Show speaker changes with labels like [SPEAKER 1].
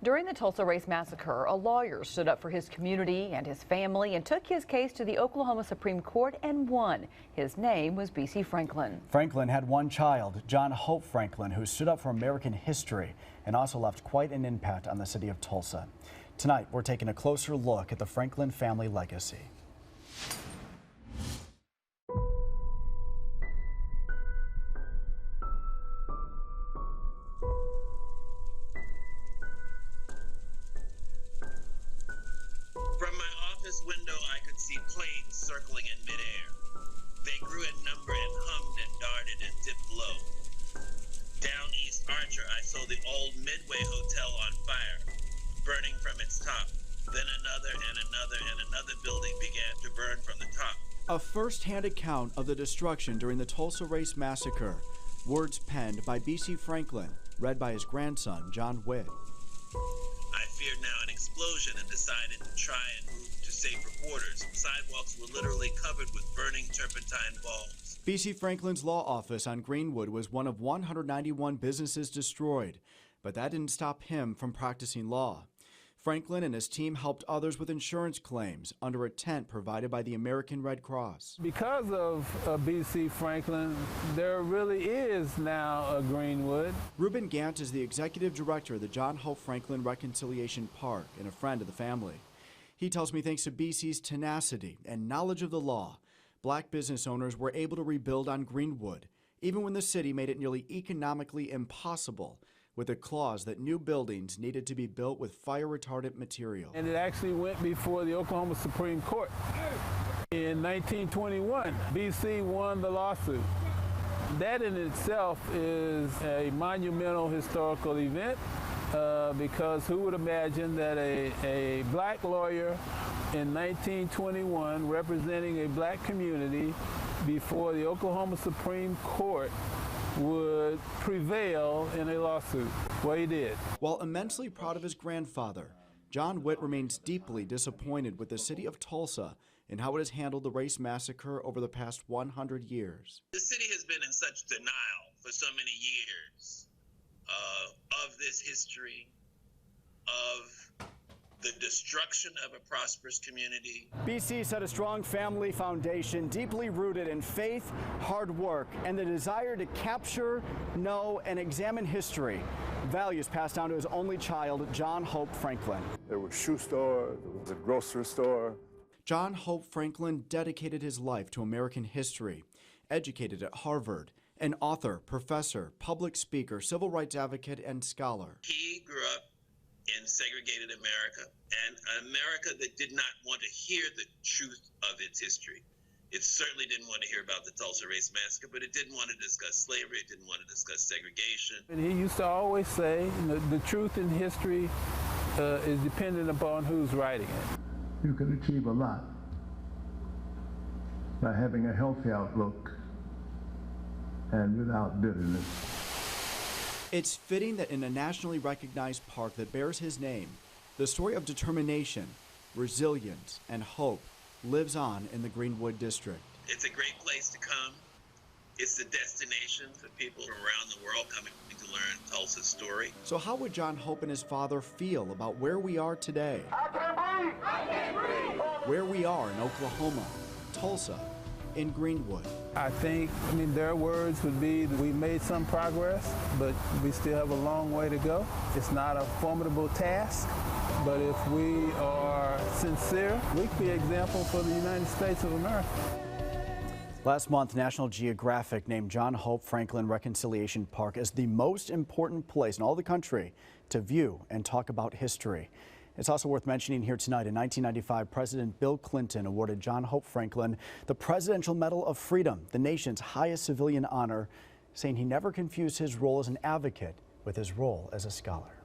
[SPEAKER 1] During the Tulsa race massacre, a lawyer stood up for his community and his family and took his case to the Oklahoma Supreme Court and won. His name was B.C. Franklin.
[SPEAKER 2] Franklin had one child, John Hope Franklin, who stood up for American history and also left quite an impact on the city of Tulsa. Tonight, we're taking a closer look at the Franklin family legacy.
[SPEAKER 3] From my office window, I could see planes circling in midair. They grew in number and hummed and darted and dipped low. Down East Archer, I saw the old Midway Hotel on fire, burning from its top. Then another and another and another building began to burn from the top.
[SPEAKER 2] A first-hand account of the destruction during the Tulsa race massacre. Words penned by B.C. Franklin, read by his grandson, John Witt.
[SPEAKER 3] I feared now an explosion and decided to try and move to safer quarters. Sidewalks were literally covered with burning turpentine balls.
[SPEAKER 2] B.C. Franklin's law office on Greenwood was one of 191 businesses destroyed, but that didn't stop him from practicing law. Franklin and his team helped others with insurance claims under a tent provided by the American Red Cross.
[SPEAKER 4] Because of B.C. Franklin, there really is now a Greenwood.
[SPEAKER 2] Reuben Gant is the executive director of the John Hope Franklin Reconciliation Park and a friend of the family. He tells me thanks to B.C.'s tenacity and knowledge of the law, black business owners were able to rebuild on Greenwood, even when the city made it nearly economically impossible, with a clause that new buildings needed to be built with fire-retardant material.
[SPEAKER 4] And it actually went before the Oklahoma Supreme Court. In 1921, B.C. won the lawsuit. That in itself is a monumental historical event because who would imagine that a black lawyer in 1921 representing a black community before the Oklahoma Supreme Court would prevail in a lawsuit. Well, he did.
[SPEAKER 2] While immensely proud of his grandfather, John Witt remains deeply disappointed with the city of Tulsa and how it has handled the race massacre over the past 100 years.
[SPEAKER 3] The city has been in such denial for so many years of this history, of the destruction of a prosperous community.
[SPEAKER 2] BC set a strong family foundation deeply rooted in faith, hard work, and the desire to capture, know, and examine history. Values passed down to his only child, John Hope Franklin.
[SPEAKER 5] There was a shoe store, there was a grocery store.
[SPEAKER 2] John Hope Franklin dedicated his life to American history, educated at Harvard, an author, professor, public speaker, civil rights advocate, and scholar.
[SPEAKER 3] He grew up in segregated America, and an America that did not want to hear the truth of its history. It certainly didn't want to hear about the Tulsa race massacre, but it didn't want to discuss slavery, it didn't want to discuss segregation.
[SPEAKER 4] And he used to always say, the truth in history is dependent upon who's writing it.
[SPEAKER 5] You can achieve a lot by having a healthy outlook and without bitterness.
[SPEAKER 2] It's fitting that in a nationally recognized park that bears his name, the story of determination, resilience, and hope lives on in the Greenwood District.
[SPEAKER 3] It's a great place to come. It's the destination for people from around the world coming to learn Tulsa's story.
[SPEAKER 2] So how would John Hope and his father feel about where we are today?
[SPEAKER 5] I can't breathe! I can't breathe!
[SPEAKER 2] Where we are in Oklahoma, Tulsa, in Greenwood.
[SPEAKER 4] I think, their words would be that we made some progress, but we still have a long way to go. It's not a formidable task, but if we are sincere, we can be an example for the United States of America.
[SPEAKER 2] Last month, National Geographic named John Hope Franklin Reconciliation Park as the most important place in all the country to view and talk about history. It's also worth mentioning here tonight, in 1995, President Bill Clinton awarded John Hope Franklin the Presidential Medal of Freedom, the nation's highest civilian honor, saying he never confused his role as an advocate with his role as a scholar.